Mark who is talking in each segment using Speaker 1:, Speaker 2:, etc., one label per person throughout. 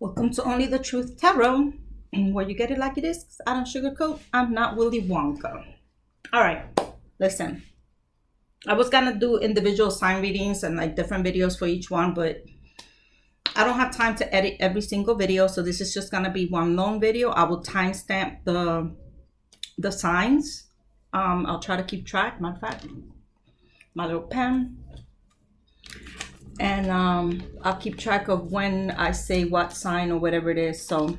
Speaker 1: Welcome to Only the Truth Tarot, where you get it like it is. 'Cause I don't sugarcoat. I'm not Willy Wonka. All right, listen. I was gonna do individual sign readings and like different videos for each one, but I don't have time to edit every single video, so this is just gonna be one long video. I will timestamp the signs. I'll try to keep track. Matter of fact, my little pen. And I'll keep track of when I say what sign or whatever it is, so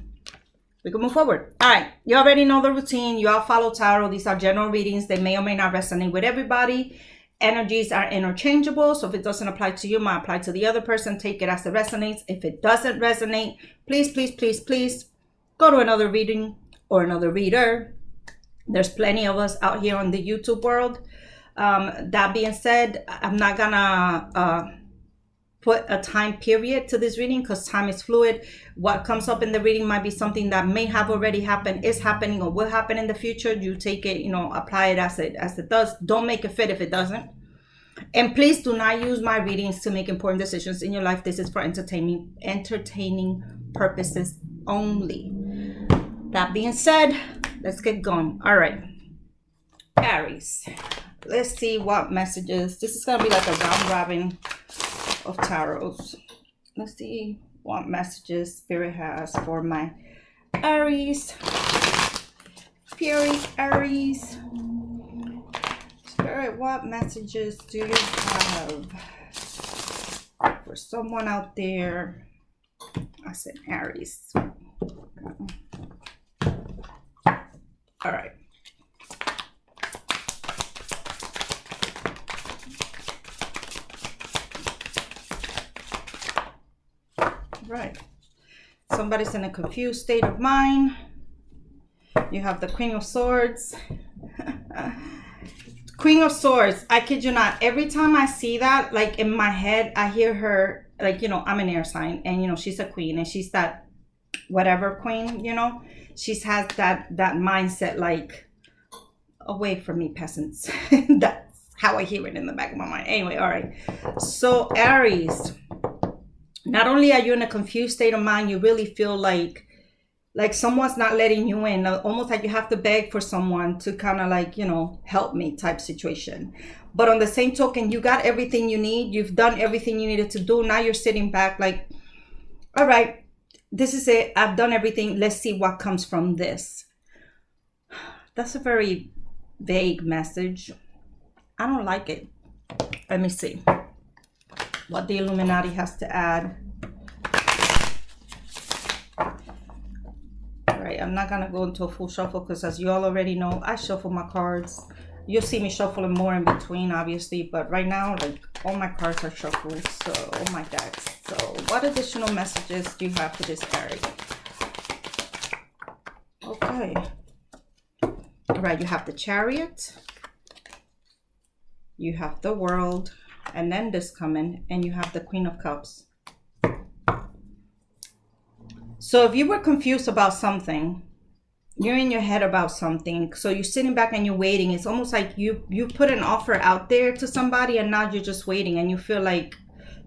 Speaker 1: we can move forward. All right, you already know the routine. You all follow tarot. These are general readings. They may or may not resonate with everybody. Energies are interchangeable, so if it doesn't apply to you, it might apply to the other person. Take it as it resonates. If it doesn't resonate, please, please, please, please go to another reading or another reader. There's plenty of us out here on the YouTube world. That being said, I'm not gonna put a time period to this reading because time is fluid. What comes up in the reading might be something that may have already happened, is happening, or will happen in the future. You take it, apply it as it does. Don't make it fit if it doesn't. And please do not use my readings to make important decisions in your life. This is for entertaining purposes only. That being said, let's get going. All right, Aries. Let's see what messages. This is gonna be like a round robin of tarots. Let's see what messages Spirit has for my Aries. Aries. Spirit, what messages do you have for someone out there? I said Aries. All right. Right. Somebody's in a confused state of mind. You have the Queen of Swords. Queen of Swords. I kid you not. Every time I see that, like in my head, I hear her, like, I'm an air sign and, she's a queen and she's that whatever queen, She's has that mindset like, away from me, peasants. That's how I hear it in the back of my mind. Anyway, all right. So Aries. Not only are you in a confused state of mind, you really feel like someone's not letting you in, almost like you have to beg for someone to kind of like, help me type situation. But on the same token, you got everything you need. You've done everything you needed to do. Now you're sitting back like, all right, this is it. I've done everything. Let's see what comes from this. That's a very vague message. I don't like it. Let me see what the Illuminati has to add. All right, I'm not gonna go into a full shuffle because as you all already know, I shuffle my cards. You'll see me shuffling more in between, obviously, but right now, like, all my cards are shuffled, so all my decks. So what additional messages do you have for this Aries? Okay. All right, you have the Chariot. You have the World. And then this coming, and you have the Queen of Cups. So if you were confused about something, you're in your head about something, so you're sitting back and you're waiting. It's almost like you put an offer out there to somebody and now you're just waiting and you feel like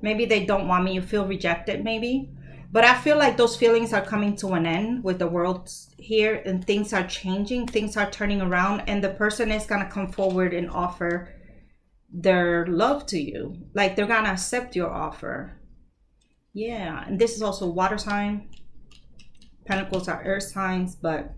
Speaker 1: maybe they don't want me. You feel rejected maybe. But I feel like those feelings are coming to an end with the world here and things are changing. Things are turning around and the person is going to come forward and offer their love to you, like they're gonna accept your offer. Yeah, and this is also water sign. Pentacles are earth signs, but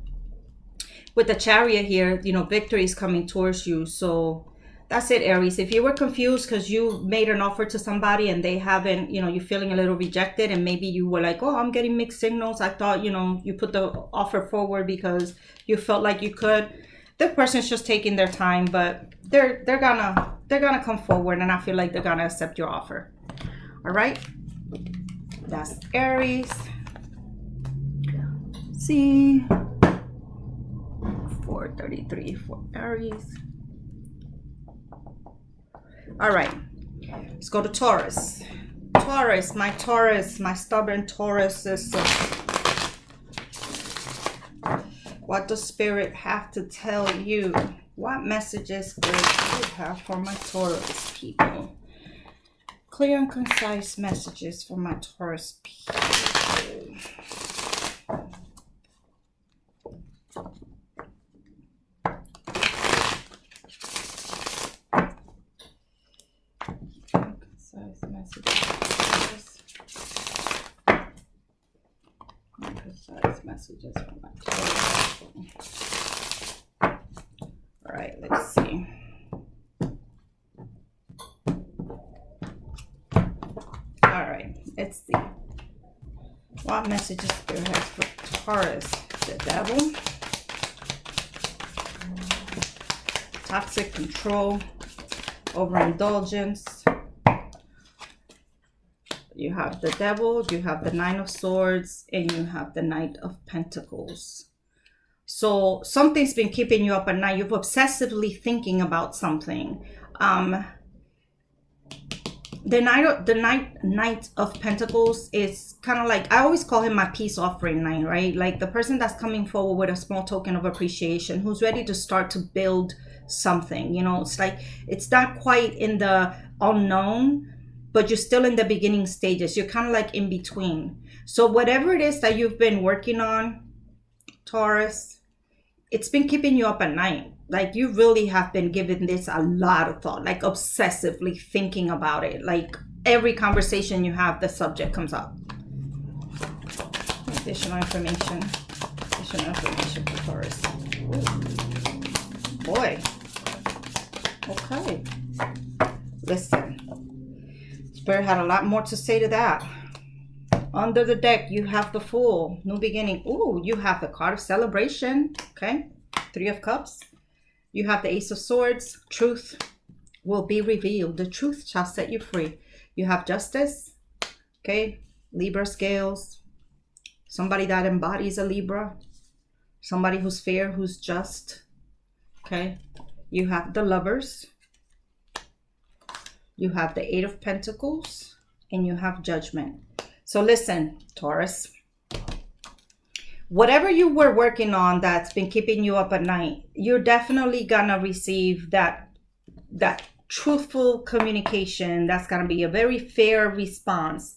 Speaker 1: with the Chariot here, victory is coming towards you. So that's it, Aries. If you were confused because you made an offer to somebody and they haven't, you're feeling a little rejected and maybe you were like, oh, I'm getting mixed signals. I thought, you put the offer forward because you felt like you could. The person's just taking their time, but they're gonna come forward and I feel like they're gonna accept your offer. All right, that's Aries. See, 433 for Aries. All right, let's go to Taurus. Taurus, my stubborn Taurus is. What does Spirit have to tell you? What messages Spirit have for my Taurus people? clear and concise messages for my Taurus people. Concise messages. Concise messages for my Taurus people. All right, let's see. All right, let's see. What messages Spirit has for Taurus? The Devil. Toxic control. Overindulgence. You have the Devil, you have the Nine of Swords, and you have the Knight of Pentacles. So something's been keeping you up at night. You're obsessively thinking about something. The Knight of Pentacles is kind of like, I always call him my peace offering knight, right? Like the person that's coming forward with a small token of appreciation, who's ready to start to build something. You know, it's like, it's not quite in the unknown, but you're still in the beginning stages. You're kind of like in between. So whatever it is that you've been working on, Taurus, it's been keeping you up at night. Like you really have been giving this a lot of thought, like obsessively thinking about it. Like every conversation you have, the subject comes up. Additional information. Additional information for Taurus. Ooh. Boy. Okay. Listen. Spirit had a lot more to say to that. Under the deck, you have the Fool, new beginning. Ooh, you have the card of celebration. Okay. Three of Cups. You have the Ace of Swords. Truth will be revealed. The truth shall set you free. You have Justice. Okay. Libra scales. Somebody that embodies a Libra. Somebody who's fair, who's just. Okay. You have the Lovers. You have the Eight of Pentacles. And you have Judgment. So listen, Taurus. Whatever you were working on that's been keeping you up at night, you're definitely gonna receive that truthful communication. That's gonna be a very fair response.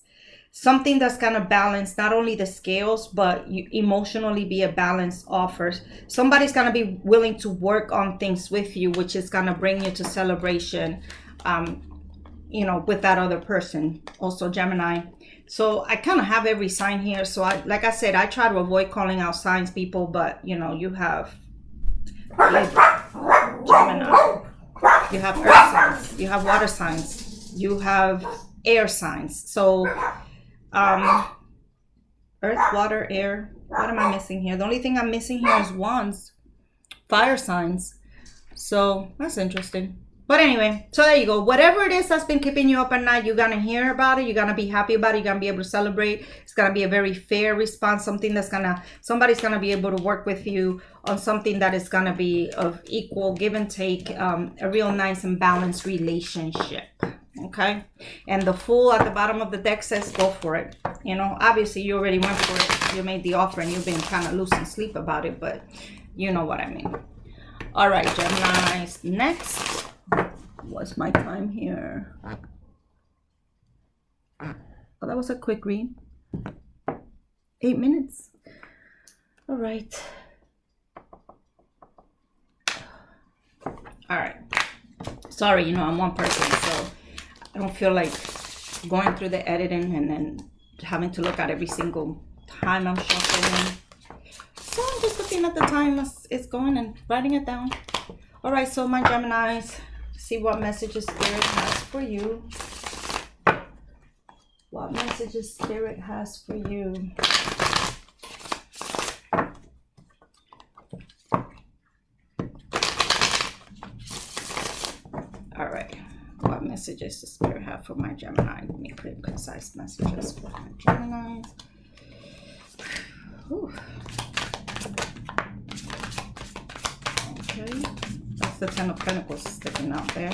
Speaker 1: Something that's gonna balance not only the scales, but you emotionally be a balanced offer. Somebody's gonna be willing to work on things with you, which is gonna bring you to celebration, you know, with that other person. Also Gemini. So I kind of have every sign here. So like I said, I try to avoid calling out signs, people, but you know, you have Libra, Gemini, you have earth signs, you have water signs, you have air signs. So earth, water, air. What am I missing here? The only thing I'm missing here is wands, fire signs. So that's interesting. But anyway, so there you go. Whatever it is that's been keeping you up at night, you're going to hear about it. You're going to be happy about it. You're going to be able to celebrate. It's going to be a very fair response. Something that's somebody's going to be able to work with you on something that is going to be of equal give and take, a real nice and balanced relationship. Okay. And the Fool at the bottom of the deck says, go for it. You know, obviously you already went for it. You made the offer and you've been kind of losing sleep about it, but you know what I mean. All right, Geminis. Next. What's my time here? Oh, that was a quick read. 8 minutes. All right. All right. Sorry, you know, I'm one person, so I don't feel like going through the editing and then having to look at every single time I'm shuffling. So I'm just looking at the time it's going and writing it down. All right, so my Geminis, see what messages Spirit has for you. What messages Spirit has for you. All right. What messages does Spirit have for my Gemini? Give me clear, concise messages for my Geminis. Whew. Okay. That's the Ten of Pentacles sticking out there.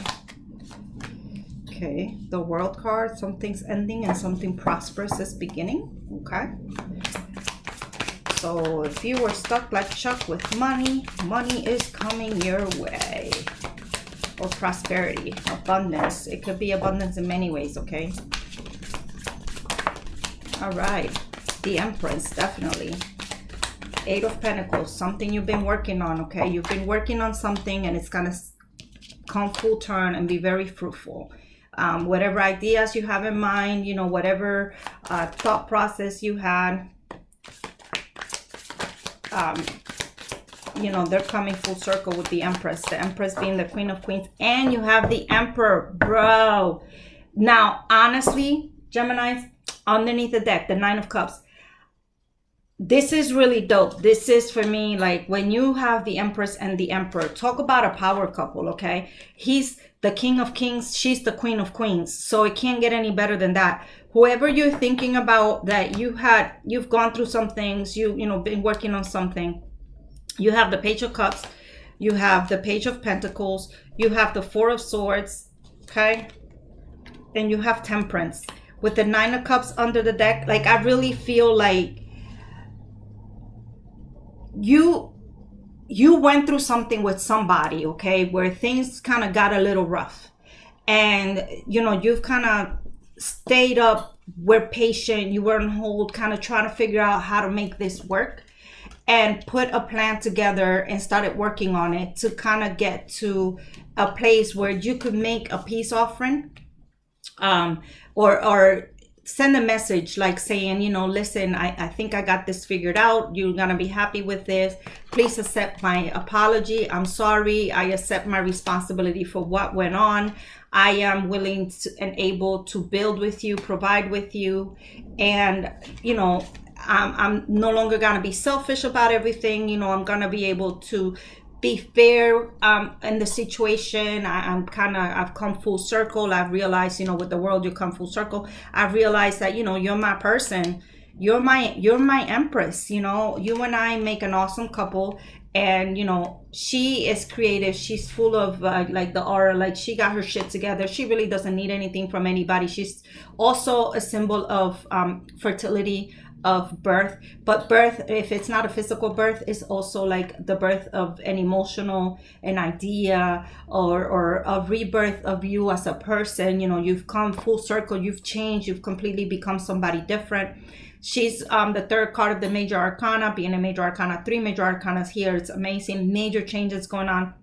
Speaker 1: Okay. The World card. Something's ending and something prosperous is beginning. Okay. So if you were stuck like Chuck with money, money is coming your way. or prosperity, abundance. It could be abundance in many ways, okay? All right, the Empress, definitely. Eight of Pentacles, something you've been working on, okay? You've been working on something and it's gonna come full turn and be very fruitful. Whatever ideas you have in mind, you know, whatever thought process you had, you know, they're coming full circle with the Empress. The Empress being the Queen of Queens. And you have the Emperor, bro. Now, honestly, Geminis, underneath the deck, the Nine of Cups. This is really dope. This is, for me, like when you have the Empress and the Emperor, talk about a power couple, okay? He's the King of Kings. She's the Queen of Queens. So it can't get any better than that. Whoever you're thinking about that you've gone through some things, you know, been working on something. You have the Page of Cups. You have the Page of Pentacles. You have the Four of Swords, okay? And you have Temperance. With the Nine of Cups under the deck, like I really feel like you went through something with somebody, okay, where things kind of got a little rough. And, you know, you've kind of stayed up, were patient, you were on hold, kind of trying to figure out how to make this work. And put a plan together and started working on it to kind of get to a place where you could make a peace offering, or send a message like saying, you know, listen, I think I got this figured out. You're gonna be happy with this. Please accept my apology. I'm sorry. I accept my responsibility for what went on. I am willing to, and able to build with you, provide with you, and, you know, I'm no longer gonna be selfish about everything. You know, I'm gonna be able to be fair in the situation. I've come full circle. I've realized, you know, with the world, you come full circle. I've realized that, you know, you're my person. You're my Empress. You know, you and I make an awesome couple. And, you know, she is creative. She's full of like the aura, like she got her shit together. She really doesn't need anything from anybody. She's also a symbol of fertility, of birth. But birth, if it's not a physical birth, is also like the birth of an emotional, an idea, or a rebirth of you as a person. You know, you've come full circle, you've changed, you've completely become somebody different. She's the third card of the major arcana, being a major arcana, 3 major arcanas here. It's amazing, major changes going on.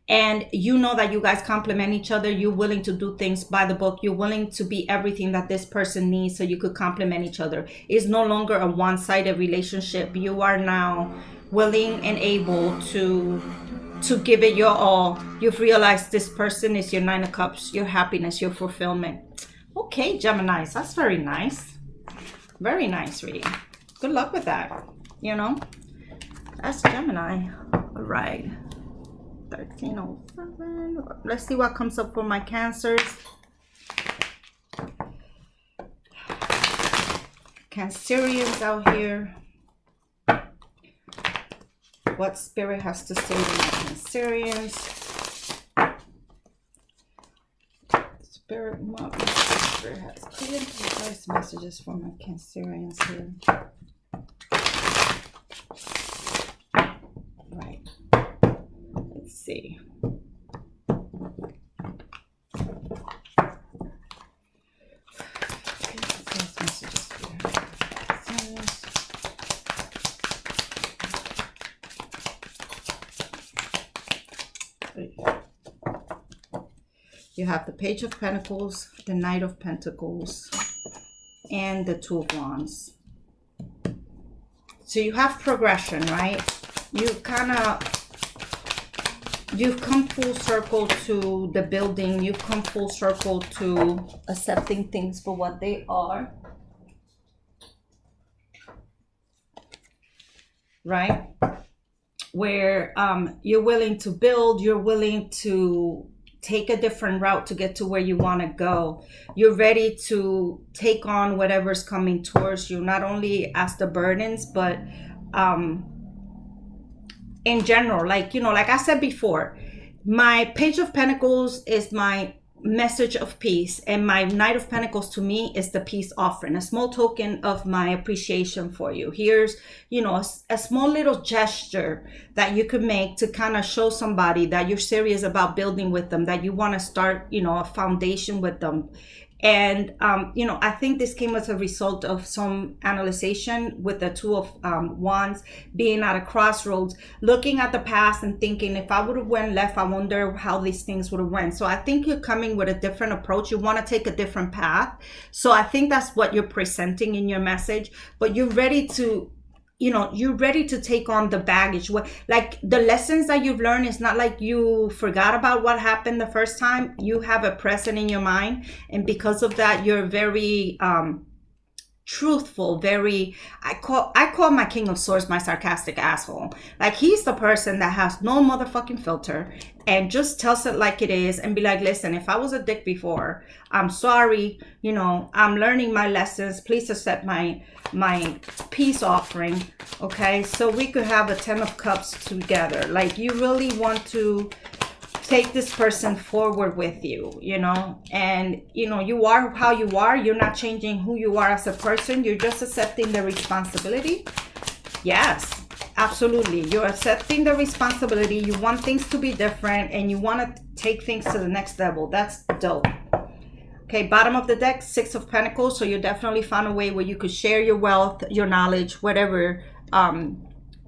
Speaker 1: And you know that you guys complement each other. You're willing to do things by the book. You're willing to be everything that this person needs so you could complement each other. It's no longer a one-sided relationship. You are now willing and able to give it your all. You've realized this person is your Nine of Cups, your happiness, your fulfillment. Okay, Geminis, that's very nice. Very nice reading. Good luck with that. You know, that's Gemini. All right. 1307. Let's see what comes up for my Cancers. Cancerians out here. What Spirit has to say to my Cancerians. Spirit, what Spirit has good advice messages for my Cancerians here. Right. Let's see. You have the Page of Pentacles, the Knight of Pentacles, and the Two of Wands. So you have progression, right? You've come full circle to the building. You've come full circle to accepting things for what they are. Right? Where you're willing to build, you're willing to take a different route to get to where you want to go. You're ready to take on whatever's coming towards you, not only as the burdens, but in general. Like, you know, like I said before, my Page of Pentacles is my message of peace, and my Knight of Pentacles to me is the peace offering, a small token of my appreciation for you. Here's, you know, a small little gesture that you could make to kind of show somebody that you're serious about building with them, that you want to start, you know, a foundation with them. And, you know, I think this came as a result of some analyzation with the Two of Wands, being at a crossroads, looking at the past and thinking, if I would have went left, I wonder how these things would have went. So I think you're coming with a different approach. You want to take a different path. So I think that's what you're presenting in your message, but you're ready to, you know, you're ready to take on the baggage. Like the lessons that you've learned, is not like you forgot about what happened the first time. You have it present in your mind. And because of that, you're very truthful, very, I call my King of Swords my sarcastic asshole. Like, he's the person that has no motherfucking filter and just tells it like it is and be like, listen, if I was a dick before, I'm sorry, you know, I'm learning my lessons. Please accept my peace offering. Okay, so we could have a 10 of Cups together. Like, you really want to take this person forward with you, you know, and, you know, you are how you are. You're not changing who you are as a person. You're just accepting the responsibility. Yes, absolutely. You're accepting the responsibility. You want things to be different and you want to take things to the next level. That's dope. Okay, bottom of the deck, Six of Pentacles. So you definitely found a way where you could share your wealth, your knowledge, whatever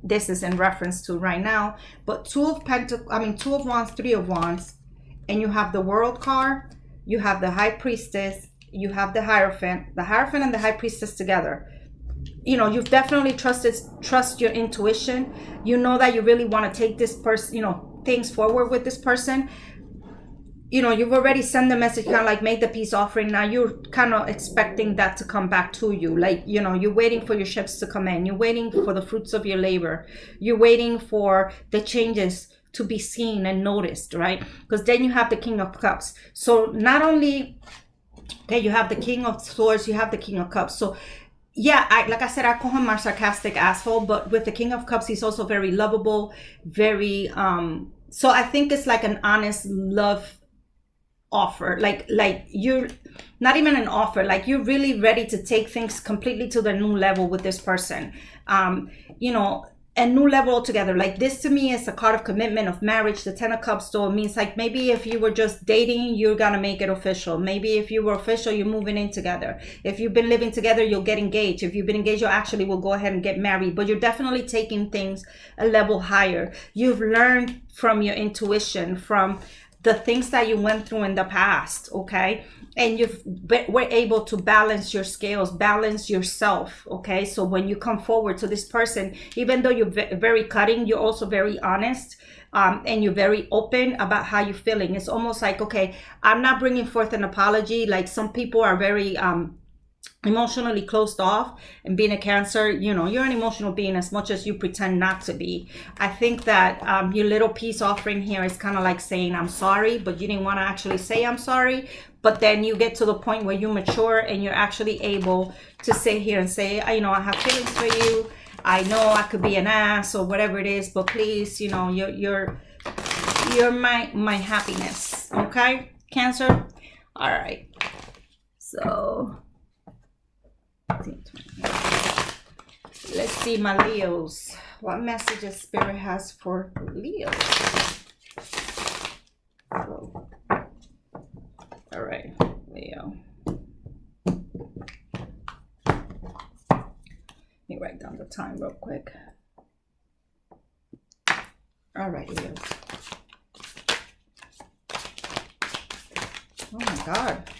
Speaker 1: this is in reference to right now. But Two of Wands, Three of Wands, and you have the World card, you have the High Priestess, you have the Hierophant and the High Priestess together. You know, you've definitely trust your intuition. You know that you really want to take this person, you know, things forward with this person. You know, you've already sent the message, kind of like make the peace offering. Now you're kind of expecting that to come back to you. Like, you know, you're waiting for your ships to come in. You're waiting for the fruits of your labor. You're waiting for the changes to be seen and noticed, right? Because then you have the King of Cups. So not only, okay, you have the King of Swords, you have the King of Cups. So yeah, like I said, I call him my sarcastic asshole, but with the King of Cups, he's also very lovable, very, so I think it's like an honest love offer, like you're not even an offer, like you're really ready to take things completely to the new level with this person, you know, a new level altogether. Like, this to me is a card of commitment, of marriage. The Ten of Cups though means, like, maybe if you were just dating, you're gonna make it official. Maybe if you were official, you're moving in together. If you've been living together, you'll get engaged. If you've been engaged, you actually will go ahead and get married. But you're definitely taking things a level higher. You've learned from your intuition, from the things that you went through in the past, okay? And were able to balance your scales, balance yourself, okay? So when you come forward to this person, even though you're very cutting, you're also very honest, and you're very open about how you're feeling. It's almost like, okay, I'm not bringing forth an apology. Like, some people are very emotionally closed off, and being a Cancer, you know, you're an emotional being as much as you pretend not to be. I think that your little peace offering here is kind of like saying I'm sorry, but you didn't want to actually say I'm sorry. But then you get to the point where you mature and you're actually able to sit here and say, you know, I have feelings for you. I know I could be an ass or whatever it is, but please, you know, you're my happiness. Okay, Cancer. All right. So let's see, my Leos. What messages Spirit has for Leos? Oh. All right, Leo. Let me write down the time real quick. All right, Leos. Oh my God.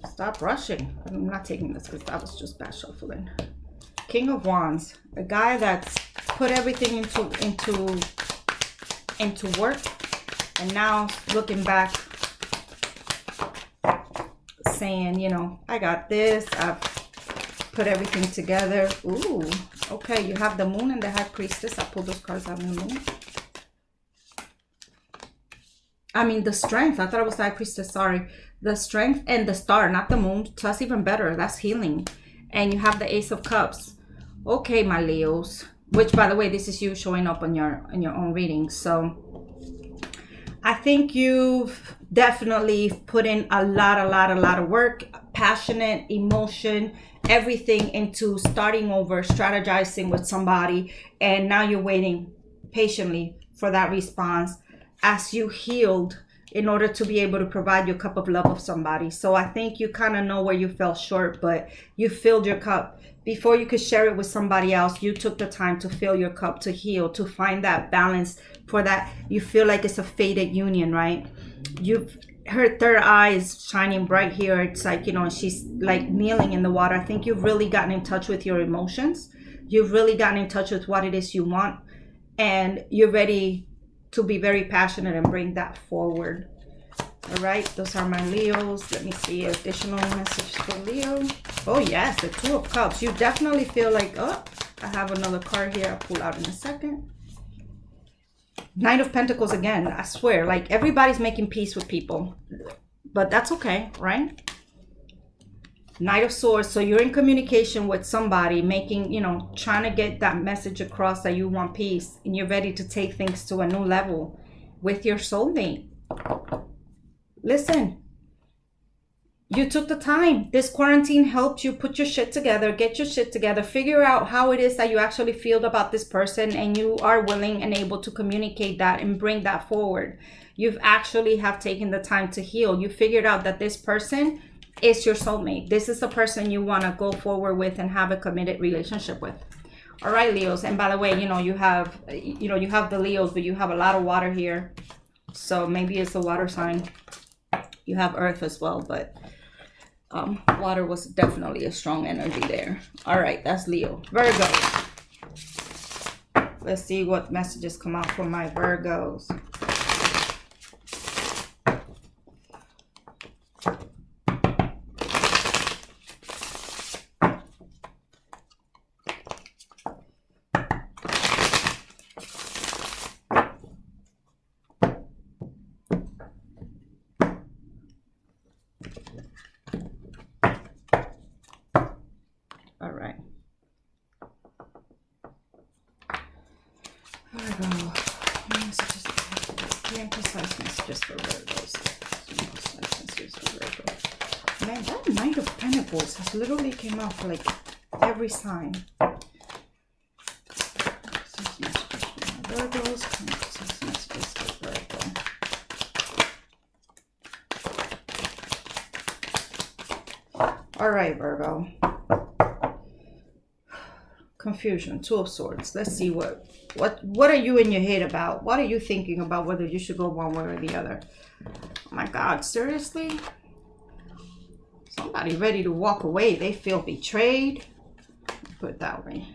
Speaker 1: Stop rushing. I'm not taking this because that was just bad shuffling. King of Wands, a guy that's put everything into work, and now looking back, saying, you know, I got this. I've put everything together. Ooh, okay. You have the Moon and the High Priestess. I pulled those cards out of the Moon. I mean, the Strength. I thought it was the High Priestess. Sorry. The Strength and the Star, not the Moon. That's even better. That's healing. And you have the Ace of Cups. Okay, my Leos. Which, by the way, this is you showing up on your own reading. So I think you've definitely put in a lot of work, passionate, emotion, everything into starting over, strategizing with somebody, and now you're waiting patiently for that response as you healed in order to be able to provide your cup of love of somebody. So I think you kind of know where you fell short, but you filled your cup. Before you could share it with somebody else, you took the time to fill your cup, to heal, to find that balance for that. You feel like it's a fated union, right? Her third eye is shining bright here. It's like, you know, she's like kneeling in the water. I think you've really gotten in touch with your emotions. You've really gotten in touch with what it is you want. And you're ready to be very passionate and bring that forward. All right, those are my Leos. Let me see additional messages for Leo. Oh yes, the Two of Cups. You definitely feel like, oh, I have another card here. I'll pull out in a second. Knight of Pentacles again. I swear, like everybody's making peace with people, but that's okay, right? Knight of Swords. So you're in communication with somebody, making, you know, trying to get that message across that you want peace, and you're ready to take things to a new level with your soulmate. Listen, you took the time. This quarantine helped you put your shit together, get your shit together, figure out how it is that you actually feel about this person, and you are willing and able to communicate that and bring that forward. You've actually have taken the time to heal. You figured out that this person is your soulmate. This is the person you want to go forward with and have a committed relationship with. All right, Leos. And by the way, you have the Leos, but you have a lot of water here. So maybe it's a water sign. You have Earth as well, but water was definitely a strong energy there. All right, that's Leo. Virgo. Let's see what messages come out from my Virgos. Man, that Knight of Pentacles has literally came out for like every sign. All right, Virgo. Confusion, Two of Swords. Let's see what are you in your head about? What are you thinking about, whether you should go one way or the other? Oh my God, seriously? Somebody ready to walk away. They feel betrayed. Put it that way.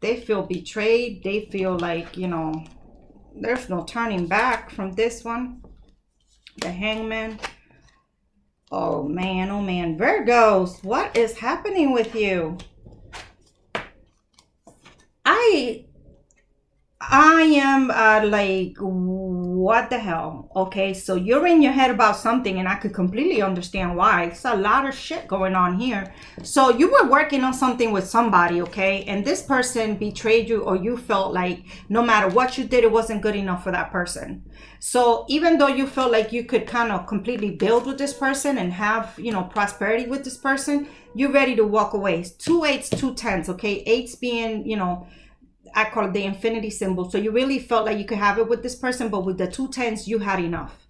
Speaker 1: They feel betrayed. They feel like, there's no turning back from this one. The Hangman. Oh man, oh man. Virgos, what is happening with you? I am like, what the hell? Okay, so you're in your head about something, and I could completely understand why. It's a lot of shit going on here. So you were working on something with somebody, okay, and this person betrayed you, or you felt like no matter what you did, it wasn't good enough for that person. So even though you felt like you could kind of completely build with this person and have, prosperity with this person, you're ready to walk away. 2 8s, 2 10s, okay? 8s being, I call it the infinity symbol. So you really felt like you could have it with this person, but with the 2 10s, you had enough.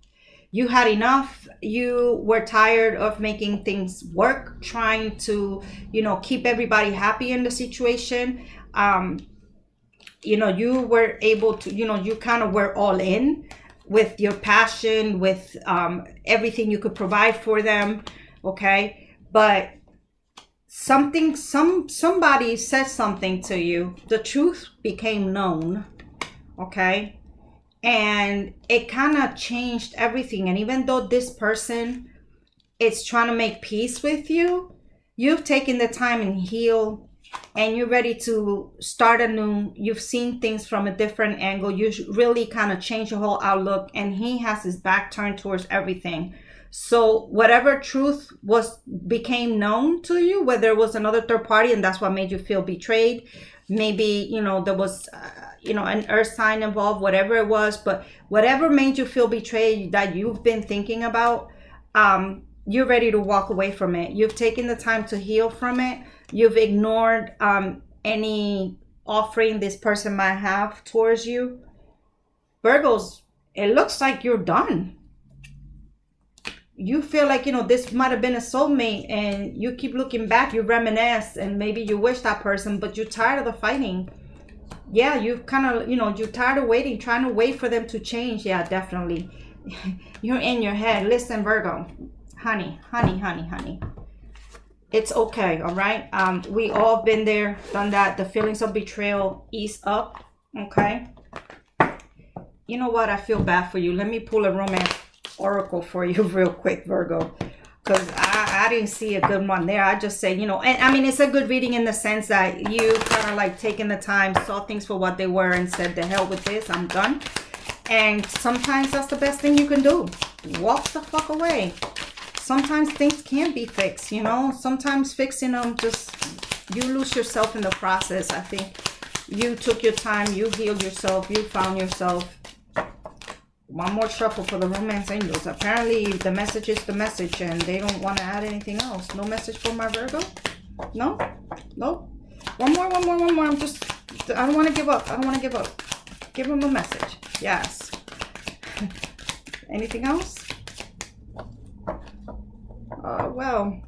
Speaker 1: You had enough. You were tired of making things work, trying to, keep everybody happy in the situation. You were able to, you kind of were all in with your passion, with everything you could provide for them, okay? But somebody said something to you. The truth became known, okay? And it kind of changed everything. And even though this person is trying to make peace with you, you've taken the time and heal, and you're ready to start anew. You've seen things from a different angle. You really kind of changed your whole outlook, and he has his back turned towards everything. So whatever truth became known to you, whether it was another third party and that's what made you feel betrayed, maybe, there was, you know, an earth sign involved, whatever it was, but whatever made you feel betrayed that you've been thinking about, you're ready to walk away from it. You've taken the time to heal from it. You've ignored any offering this person might have towards you. Virgos, it looks like you're done. You feel like, you know, this might have been a soulmate, and you keep looking back, you reminisce, and maybe you wish that person, but you're tired of the fighting. Yeah, you've kind of, you know, you're tired of waiting, trying to wait for them to change. Yeah, definitely. You're in your head. Listen, Virgo, honey. It's okay, all right? We all been there, done that. The feelings of betrayal ease up, okay? You know what? I feel bad for you. Let me pull a romance oracle for you real quick, Virgo, because I didn't see a good one there. I just say, you know, and I mean, it's a good reading in the sense that you kind of like taking the time, saw things for what they were, and said, the hell with this, I'm done. And sometimes that's the best thing you can do. Walk the fuck away. Sometimes things can't be fixed, you know. Sometimes fixing them, just, you lose yourself in the process. I think you took your time, you healed yourself, you found yourself. One more shuffle for the romance angels. Apparently the message is the message, and they don't want to add anything else. No message for my Virgo? No? One more. I don't want to give up. Give them a message. Yes. Anything else? Well,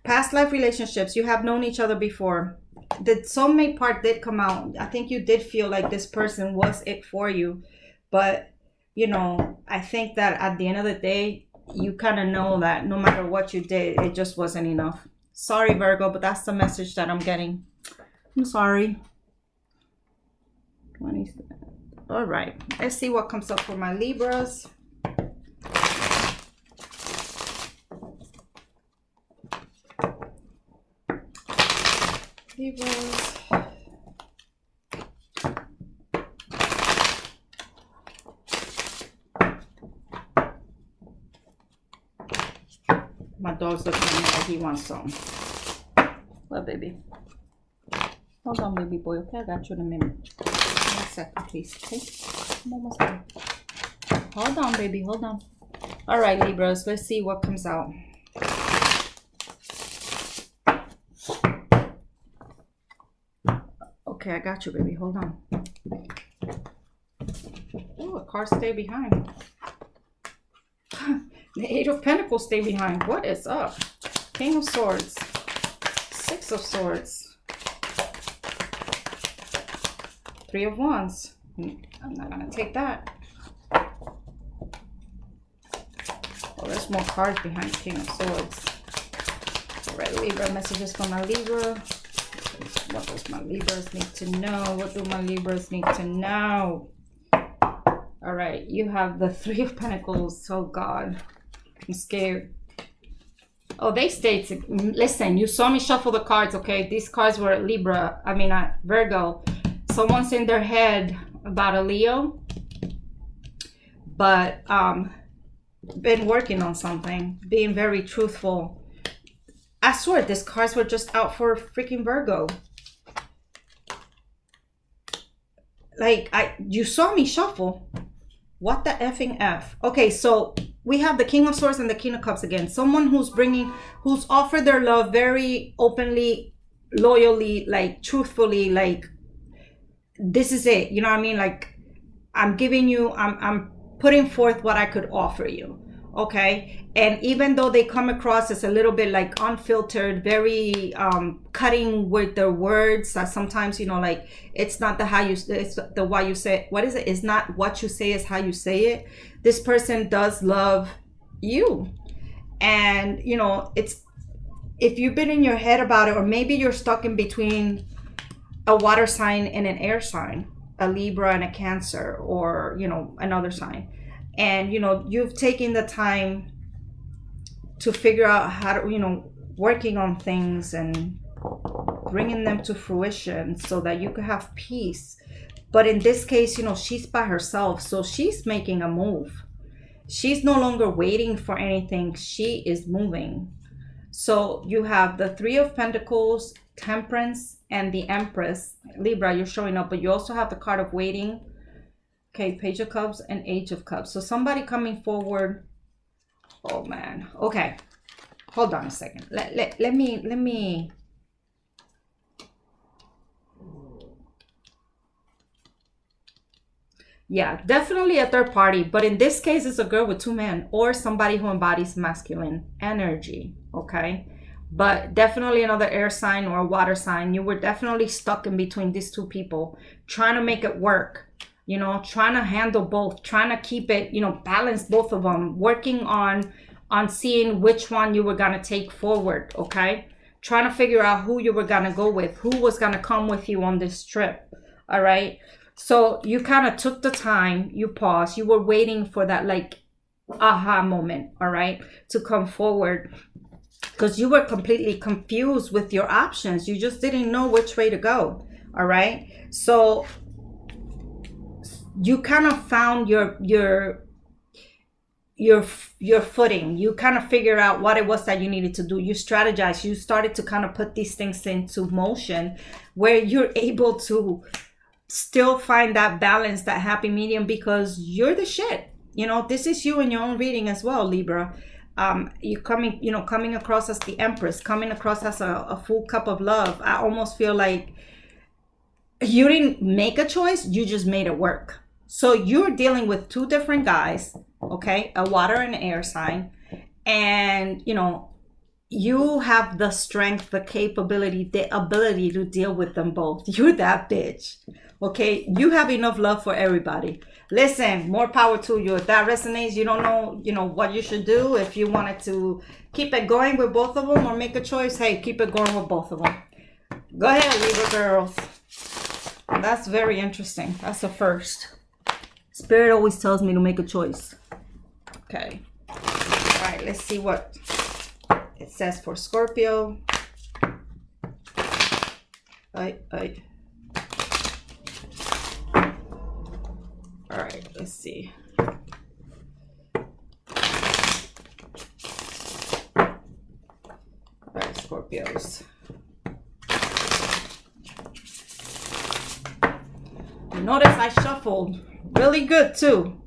Speaker 1: past life relationships. You have known each other before. The soulmate part did come out. I think you did feel like this person was it for you. But, you know, I think that at the end of the day, you kind of know that no matter what you did, it just wasn't enough. Sorry, Virgo, but that's the message that I'm getting. I'm sorry. 27. All right. Let's see what comes up for my Libras. Libras. My dog's looking at me like he wants some. Well, baby. Hold on, baby boy. Okay, I got you in a minute. 1 second, please. Okay? I'm almost done. Hold on, baby. Hold on. All right, Libras. Let's see what comes out. Okay, I got you, baby. Hold on. Oh, a card stay behind. The Eight of Pentacles stay behind. What is up? King of Swords. Six of Swords. Three of Wands. I'm not going to take that. Oh, there's more cards behind King of Swords. All right, Libra. Messages for my Libra. What does my Libras need to know? What do my Libras need to know? All right, you have the Three of Pentacles. Oh, God. I'm scared. Oh, they stayed. Listen, you saw me shuffle the cards, okay? These cards were Virgo. Someone's in their head about a Leo. But been working on something. Being very truthful. I swear, these cards were just out for freaking Virgo. Like, you saw me shuffle. What the effing F? Okay, so we have the King of Swords and the King of Cups again. Someone who's offered their love very openly, loyally, like truthfully, like this is it. You know what I mean? Like I'm giving you, I'm putting forth what I could offer you. Okay. And even though they come across as a little bit like unfiltered, very cutting with their words, that sometimes, you know, like it's not the how you, it's the why you say, what is it? It's not what you say, is how you say it. This person does love you. And, you know, it's, if you've been in your head about it, or maybe you're stuck in between a water sign and an air sign, a Libra and a Cancer, or, you know, another sign. And, you know, you've taken the time to figure out how to, you know, working on things and bringing them to fruition so that you could have peace. But in this case, you know, she's by herself. So she's making a move. She's no longer waiting for anything. She is moving. So you have the Three of Pentacles, Temperance, and the Empress. Libra, you're showing up, but you also have the card of waiting. Okay, Page of Cups and Age of Cups. So somebody coming forward. Oh man. Okay. Hold on a second. Let me. Yeah, definitely a third party. But in this case, it's a girl with two men or somebody who embodies masculine energy. Okay. But definitely another air sign or a water sign. You were definitely stuck in between these two people, trying to make it work. You know, trying to handle both, trying to keep it, you know, balance both of them, working on seeing which one you were going to take forward. Okay. Trying to figure out who you were going to go with, who was going to come with you on this trip. All right. So you kind of took the time, you paused, you were waiting for that like aha moment. All right. To come forward, because you were completely confused with your options. You just didn't know which way to go. All right. So you kind of found your footing. You kind of figured out what it was that you needed to do. You strategized. You started to kind of put these things into motion where you're able to still find that balance, that happy medium, because you're the shit. You know, this is you in your own reading as well, Libra. You coming across as the Empress, coming across as a full cup of love. I almost feel like you didn't make a choice, you just made it work. So you're dealing with two different guys, okay, a water and air sign, and you know, you have the strength, the capability, the ability to deal with them both. You're that bitch, okay? You have enough love for everybody. Listen, more power to you. If that resonates, you don't know, you know, what you should do. If you wanted to keep it going with both of them or make a choice, hey, keep it going with both of them. Go ahead, Libra girls. That's very interesting. That's a first. Spirit always tells me to make a choice. Okay. All right, let's see what it says for Scorpio. All right, let's see. All right, Scorpios. Notice I shuffled really good too.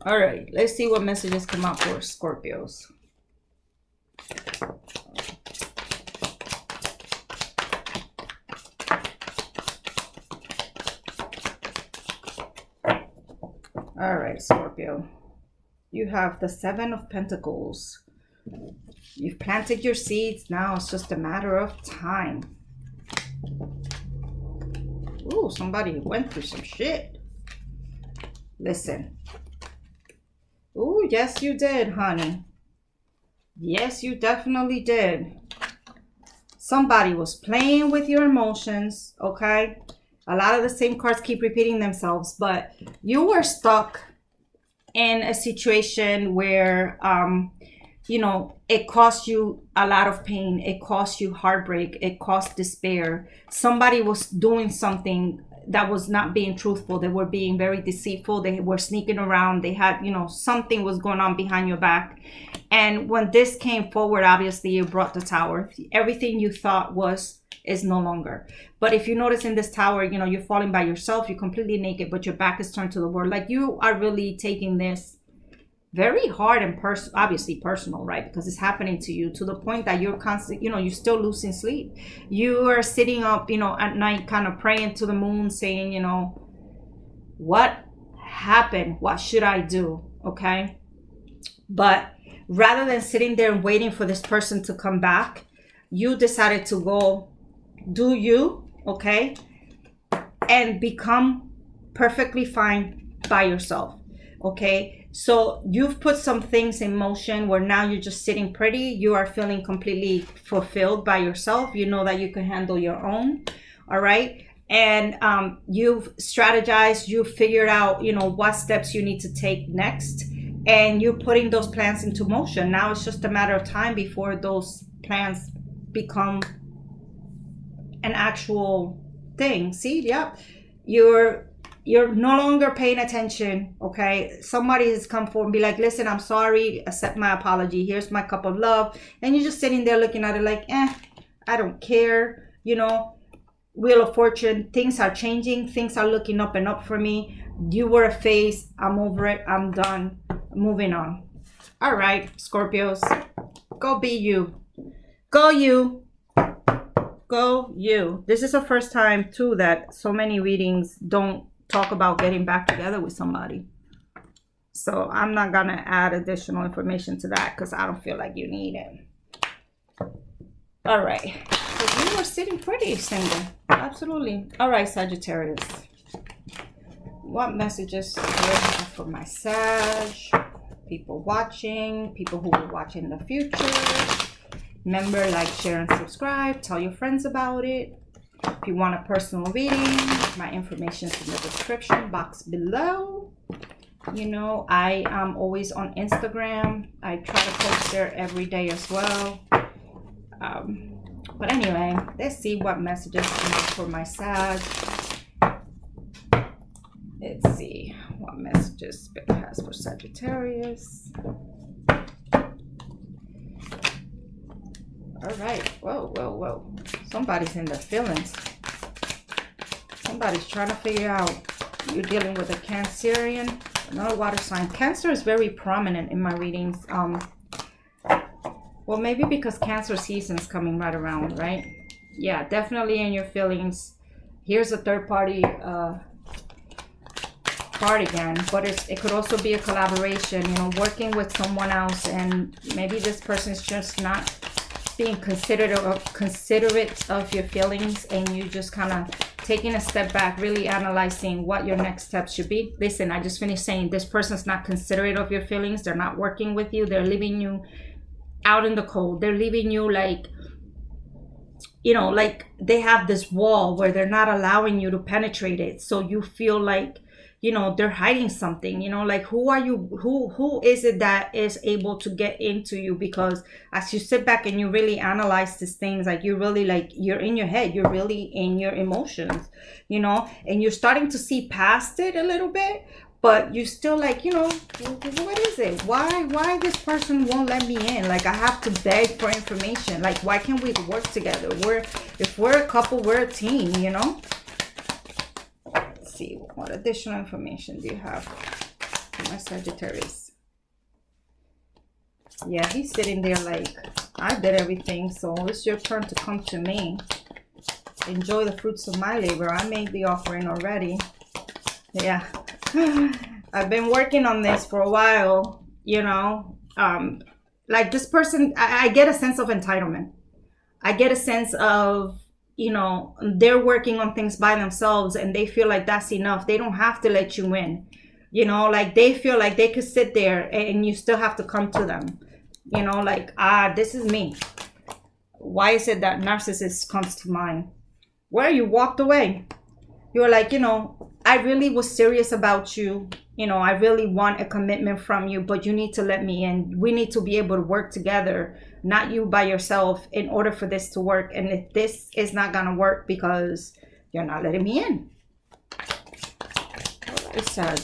Speaker 1: All right, let's see what messages come out for Scorpios. All right, Scorpio. You have the Seven of Pentacles. You've planted your seeds. Now it's just a matter of time. Ooh, somebody went through some shit. Listen. Ooh, yes, you did, honey. Yes, you definitely did. Somebody was playing with your emotions, okay? A lot of the same cards keep repeating themselves, but you were stuck in a situation where, you know, it cost you a lot of pain. It cost you heartbreak. It cost despair. Somebody was doing something that was not being truthful. They were being very deceitful. They were sneaking around. They had, you know, something was going on behind your back. And when this came forward, obviously you brought the Tower. Everything you thought is no longer. But if you notice in this Tower, you know, you're falling by yourself. You're completely naked, but your back is turned to the world. Like you are really taking this very hard and obviously personal, right? Because it's happening to you to the point that you're constantly, you know, you're still losing sleep. You are sitting up, you know, at night kind of praying to the moon saying, you know, what happened? What should I do? Okay. But rather than sitting there and waiting for this person to come back, you decided to go do you, okay? And become perfectly fine by yourself, okay? So you've put some things in motion where now you're just sitting pretty. You are feeling completely fulfilled by yourself. You know that you can handle your own. All right. And you've strategized. You've figured out, you know, what steps you need to take next. And you're putting those plans into motion. Now it's just a matter of time before those plans become an actual thing. See? Yep. You're you're no longer paying attention, okay? Somebody has come forward and be like, listen, I'm sorry, accept my apology, here's my cup of love. And you're just sitting there looking at it like, I don't care, you know. Wheel of Fortune, things are changing, things are looking up and up for me. You were a phase, I'm over it, I'm done, moving on. All right, Scorpios, go be you. Go you. Go you. This is the first time too that so many readings don't talk about getting back together with somebody. So I'm not gonna add additional information to that because I don't feel like you need it. All right. So you are sitting pretty single. Absolutely. All right, Sagittarius. What messages do I have for my Sag? People watching, people who will watch in the future. Remember, like, share, and subscribe. Tell your friends about it. If you want a personal reading, my information is in the description box below. You know, I am always on Instagram. I try to post there every day as well. But anyway, let's see what messages for my Sag. Let's see what messages Spirit has for Sagittarius. All right. Whoa, whoa, whoa. Somebody's in their feelings. Somebody's trying to figure out. You're dealing with a Cancerian, another water sign. Cancer is very prominent in my readings. Well, maybe because Cancer season is coming right around, right? Yeah, definitely in your feelings. Here's a third party card again, but it could also be a collaboration, you know, working with someone else, and maybe this person's just not being considerate of your feelings, and you just kind of taking a step back, really analyzing what your next steps should be. Listen, I just finished saying this person's not considerate of your feelings. They're not working with you. They're leaving you out in the cold. They're leaving you like, you know, like they have this wall where they're not allowing you to penetrate it. So you feel like, you know, they're hiding something, you know, like who are you, who is it that is able to get into you? Because as you sit back and you really analyze these things, like you really, like, you're in your head, you're really in your emotions, you know, and you're starting to see past it a little bit, but you still like, you know, what is it? Why this person won't let me in? Like, I have to beg for information. Like, why can't we work together? If we're a couple, we're a team, you know? Let's see, what additional information do you have for my Sagittarius? Yeah, he's sitting there like, I did everything, so it's your turn to come to me. Enjoy the fruits of my labor. I made the offering already. Yeah. I've been working on this for a while, you know. Like this person, I get a sense of entitlement. I get a sense of, you know, they're working on things by themselves and they feel like that's enough. They don't have to let you in, you know, like they feel like they could sit there and you still have to come to them, you know, like, this is me. Why is it that narcissist comes to mind? Where you walked away. You were like, you know, I really was serious about you. You know, I really want a commitment from you, but you need to let me in. We need to be able to work together, not you by yourself, in order for this to work. And if this is not going to work because you're not letting me in. It's Sag.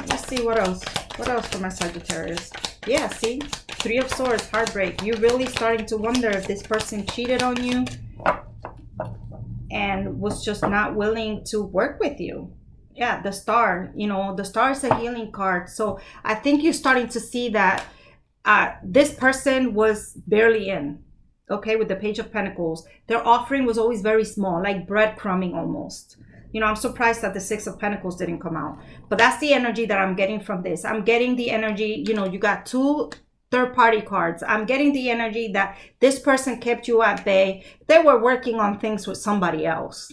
Speaker 1: Let's see what else. What else for my Sagittarius? Yeah, see? 3 of Swords, heartbreak. You're really starting to wonder if this person cheated on you and was just not willing to work with you. Yeah, the Star, you know, the Star is a healing card. So I think you're starting to see that this person was barely in, okay, with the Page of Pentacles. Their offering was always very small, like breadcrumbing almost. You know, I'm surprised that the 6 of Pentacles didn't come out. But that's the energy that I'm getting from this. I'm getting the energy, you know, you got 2 third-party cards. I'm getting the energy that this person kept you at bay. They were working on things with somebody else.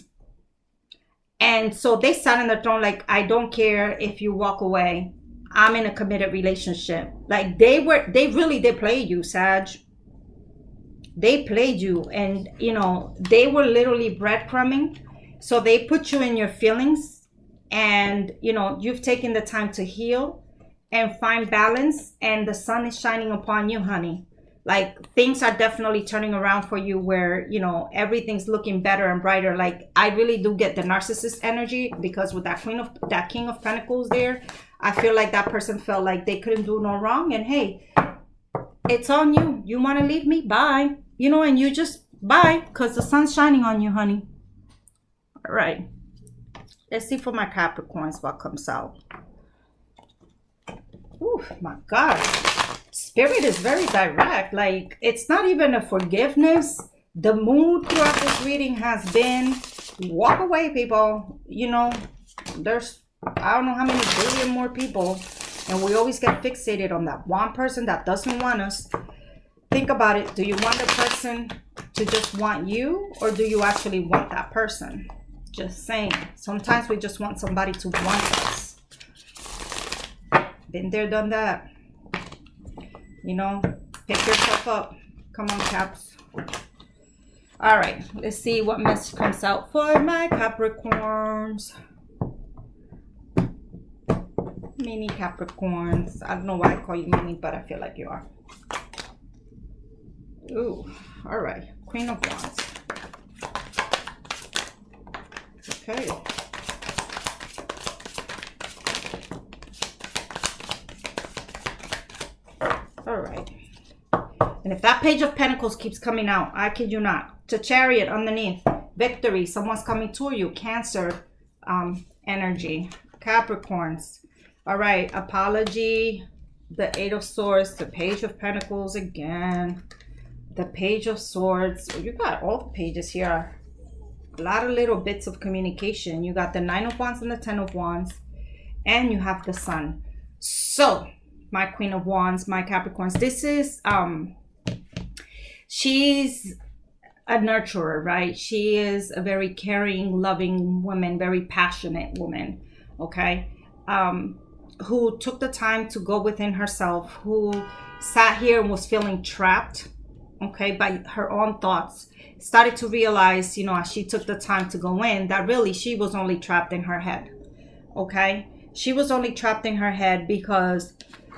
Speaker 1: And so they sat in the throne like, I don't care if you walk away. I'm in a committed relationship. Like they played you, Sag. They played you. And, you know, they were literally breadcrumbing. So they put you in your feelings. And, you know, you've taken the time to heal and find balance, and the sun is shining upon you, honey. Like things are definitely turning around for you where, you know, everything's looking better and brighter. Like I really do get the narcissist energy, because with that King of Pentacles there, I feel like that person felt like they couldn't do no wrong. And hey, it's on you. You want to leave me? Bye. You know, and you just bye, because the sun's shining on you, honey. All right. Let's see for my Capricorns what comes out. Oh my God. Spirit is very direct. Like, it's not even a forgiveness. The mood throughout this reading has been walk away, people. You know, there's, I don't know how many billion more people, and we always get fixated on that one person that doesn't want us. Think about it. Do you want the person to just want you, or do you actually want that person? Just saying. Sometimes we just want somebody to want us. Been there, done that. You know, pick yourself up. Come on, Caps. All right, let's see what message comes out for my Capricorns. Mini Capricorns. I don't know why I call you mini, but I feel like you are. Ooh, all right. Queen of Wands. Okay. All right. And if that Page of Pentacles keeps coming out, I kid you not, to Chariot underneath, victory, someone's coming to you, Cancer energy, Capricorns. All right, apology, the Eight of Swords, the Page of Pentacles again, the Page of Swords. You got all the pages here. A lot of little bits of communication. You got the Nine of Wands and the Ten of Wands, and you have the Sun. So, my Queen of Wands, my Capricorns, this is, she's a nurturer, right? She is a very caring, loving woman, very passionate woman, okay? Who took the time to go within herself, who sat here and was feeling trapped, okay, by her own thoughts, started to realize, you know, as she took the time to go in, that really she was only trapped in her head, okay? She was only trapped in her head because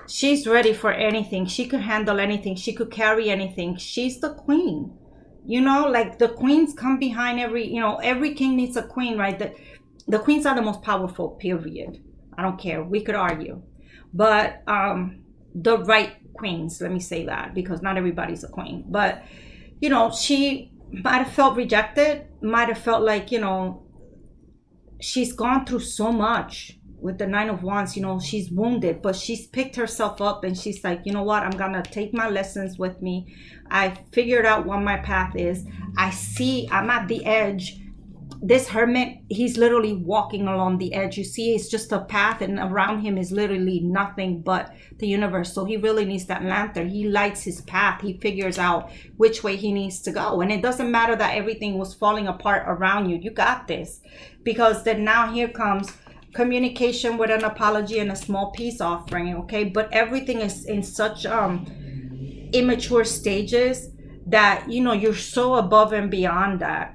Speaker 1: she's ready for anything. She could handle anything. She could carry anything. She's the queen. You know, like the queens come behind every, you know, every king needs a queen, right? The queens are the most powerful, period. I don't care. We could argue. But the right queens, let me say that, because not everybody's a queen. But, you know, she might have felt rejected, might have felt like, you know, she's gone through so much. With the Nine of Wands, you know, she's wounded, but she's picked herself up and she's like, you know what, I'm gonna take my lessons with me. I figured out what my path is. I see I'm at the edge. This hermit, he's literally walking along the edge. You see, it's just a path, and around him is literally nothing but the universe. So he really needs that lantern. He lights his path. He figures out which way he needs to go. And it doesn't matter that everything was falling apart around you. You got this. Because then now here comes communication with an apology and a small peace offering, okay? But everything is in such immature stages that, you know, you're so above and beyond that.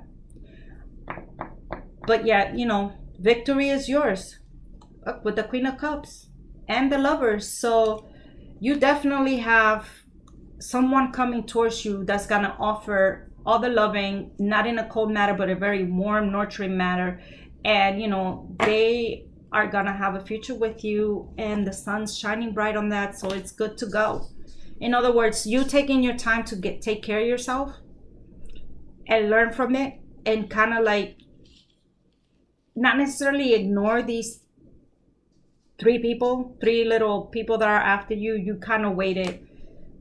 Speaker 1: But yet, you know, victory is yours with the Queen of Cups and the Lovers. So you definitely have someone coming towards you that's gonna offer all the loving, not in a cold manner, but a very warm, nurturing manner. And, you know, they are gonna have a future with you, and the sun's shining bright on that, so it's good to go. In other words, you taking your time to take care of yourself and learn from it, and kind of like not necessarily ignore these three little people that are after you. You kind of waited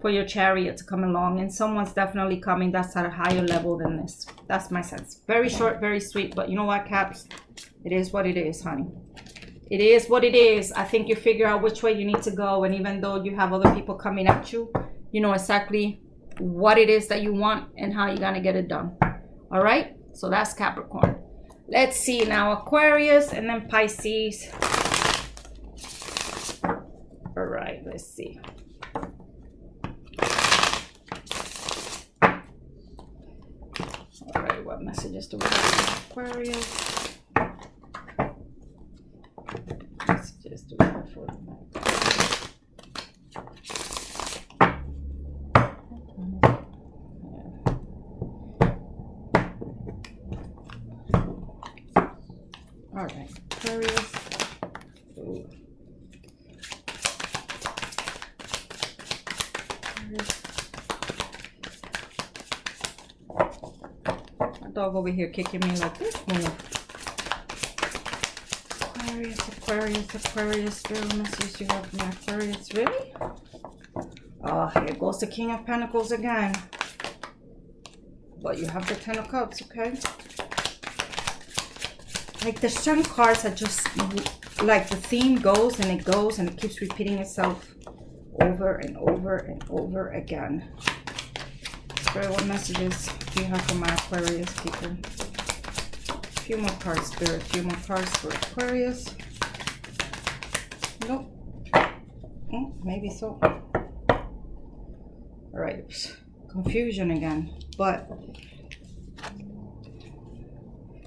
Speaker 1: for your Chariot to come along, and someone's definitely coming that's at a higher level than this. That's my sense. Very short, very sweet, but you know what, Caps? It is what it is, honey. It is what it is. I think you figure out which way you need to go, and even though you have other people coming at you, you know exactly what it is that you want and how you're gonna get it done. All right? So that's Capricorn. Let's see now, Aquarius and then Pisces. All right, let's see. All right, what messages do we have for Aquarius? Messages do we have for All right, Aquarius. Ooh. My dog over here kicking me like this. Move. Aquarius, Aquarius, Aquarius. Spirit message you have from Aquarius. Really? Oh, here goes the King of Pentacles again. But you have the Ten of Cups, okay? Like there's certain cards that just, like the theme goes and it keeps repeating itself over and over and over again. Spirit, what messages do you have for my Aquarius people? A few more cards, Spirit. A few more cards for Aquarius. Nope. Oh, maybe so. All right. Confusion again. But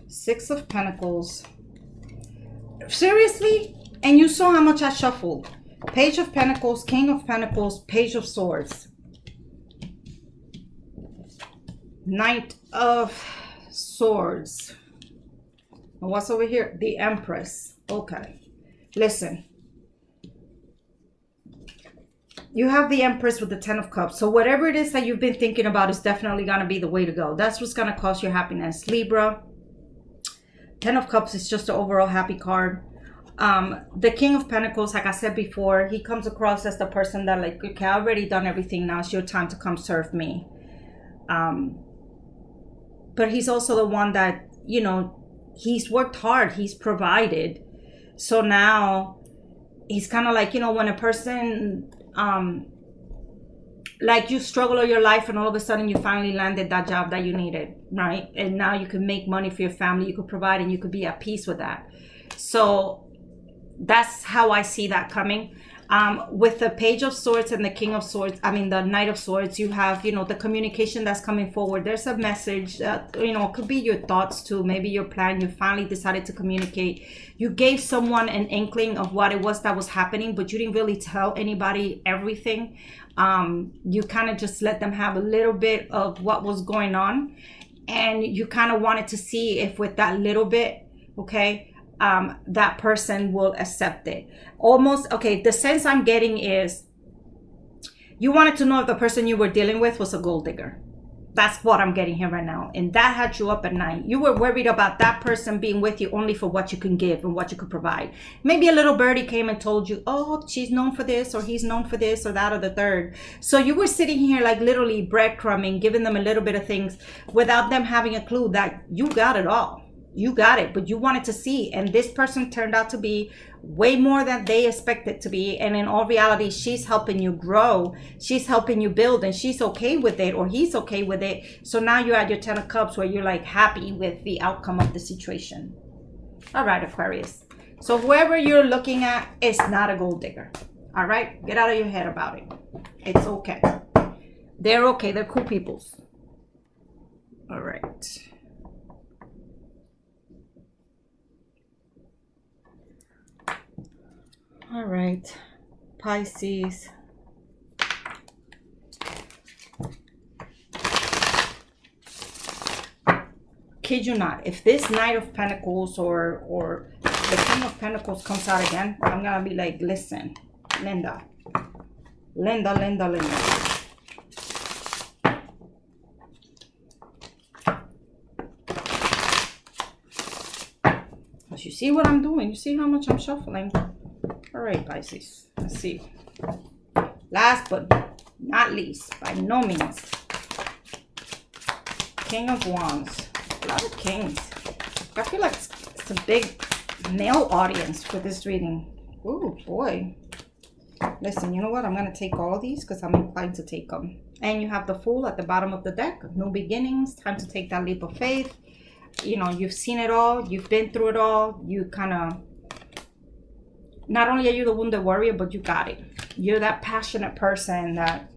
Speaker 1: Six of Pentacles. Seriously? And you saw how much I shuffled. Page of Pentacles, King of Pentacles, Page of Swords. Knight of Swords. And what's over here? The Empress. Okay. Listen. You have the Empress with the Ten of Cups. So whatever it is that you've been thinking about is definitely going to be the way to go. That's what's going to cause your happiness. Libra. Ten of Cups is just an overall happy card. The King of Pentacles, like I said before, he comes across as the person that like, okay, I already done everything. Now it's your time to come serve me. But he's also the one that, you know, he's worked hard. He's provided. So now he's kind of like, you know, when a person, like you struggle all your life and all of a sudden you finally landed that job that you needed, right? And now you can make money for your family. You could provide and you could be at peace with that. So that's how I see that coming. With the Page of Swords and the King of Swords, I mean the Knight of Swords, you have, you know, the communication that's coming forward. There's a message that, you know, could be your thoughts too, maybe your plan. You finally decided to communicate. You gave someone an inkling of what it was that was happening, but you didn't really tell anybody everything. You kind of just let them have a little bit of what was going on, and you kind of wanted to see if with that little bit, okay, that person will accept it. Almost, okay, the sense I'm getting is you wanted to know if the person you were dealing with was a gold digger. That's what I'm getting here right now. And that had you up at night. You were worried about that person being with you only for what you can give and what you could provide. Maybe a little birdie came and told you, oh, she's known for this, or he's known for this, or that, or the third. So you were sitting here like literally breadcrumbing, giving them a little bit of things without them having a clue that you got it all. You got it, but you wanted to see. And this person turned out to be way more than they expected to be. And in all reality, she's helping you grow. She's helping you build, and she's okay with it, or he's okay with it. So now you're at your Ten of Cups where you're like happy with the outcome of the situation. All right, Aquarius. So whoever you're looking at is not a gold digger. All right, get out of your head about it. It's okay. They're okay. They're cool peoples. All right. All right, Pisces. Kid you not, if this Knight of Pentacles or the King of Pentacles comes out again, I'm gonna be like, listen, Linda. Because you see what I'm doing? You see how much I'm shuffling? All right, Pisces, let's see. Last but not least, by no means, King of Wands. A lot of kings. I feel like it's a big male audience for this reading. Oh boy. Listen, you know what? I'm going to take all of these because I'm inclined to take them. And you have the Fool at the bottom of the deck. New beginnings. Time to take that leap of faith. You know, you've seen it all. You've been through it all. You kind of... Not only are you the wounded warrior, but you got it. You're that passionate person that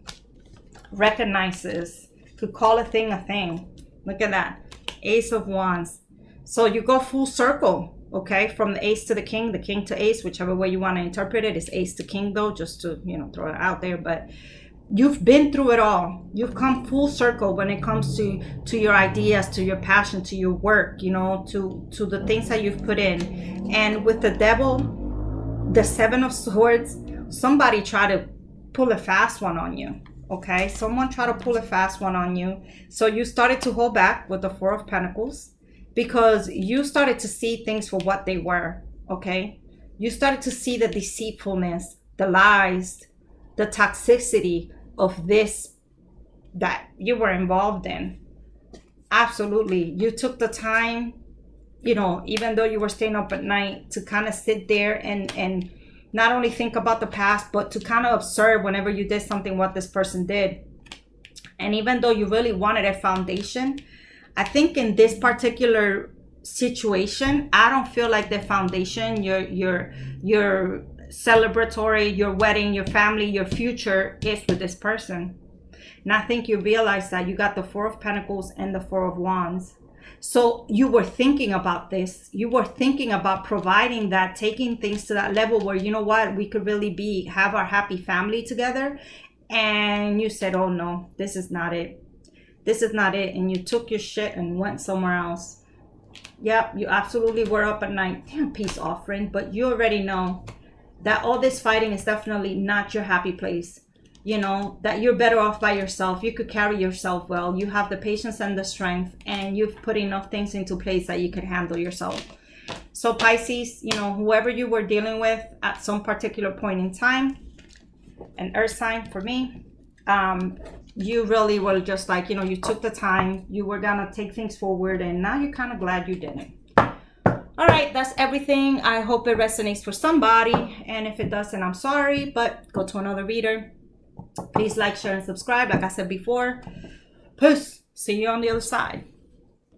Speaker 1: recognizes, could call a thing a thing. Look at that. Ace of Wands. So you go full circle, okay? From the Ace to the King to Ace, whichever way you want to interpret it. It's Ace to King though, just to, you know, throw it out there. But you've been through it all. You've come full circle when it comes to your ideas, to your passion, to your work, you know, to the things that you've put in. And with the devil, the 7 of Swords, somebody tried to pull a fast one on you. Okay, someone tried to pull a fast one on you. So you started to hold back with the 4 of Pentacles because you started to see things for what they were. Okay, you started to see the deceitfulness, the lies, the toxicity of this that you were involved in. Absolutely. You took the time, you know, even though you were staying up at night, to kind of sit there and not only think about the past, but to kind of observe whenever you did something what this person did. And even though you really wanted a foundation, I think in this particular situation, I don't feel like the foundation, your celebratory, your wedding, your family, your future is with this person. And I think you realize that you got the 4 of Pentacles and the 4 of Wands. So you were thinking about this. You were thinking about providing that, taking things to that level where, you know what, we could really have our happy family together. And you said, oh no, this is not it. This is not it. And you took your shit and went somewhere else. Yep, you absolutely were up at night. Damn, peace offering. But you already know that all this fighting is definitely not your happy place. You know, that you're better off by yourself. You could carry yourself well. You have the patience and the strength, and you've put enough things into place that you can handle yourself. So Pisces, you know, whoever you were dealing with at some particular point in time, an earth sign for me, you really were just like, you know, you took the time, you were gonna take things forward, and now you're kind of glad you didn't. All right, that's everything. I hope it resonates for somebody, and if it doesn't, I'm sorry, but go to another reader. Please like, share, and subscribe. Like I said before, peace. See you on the other side.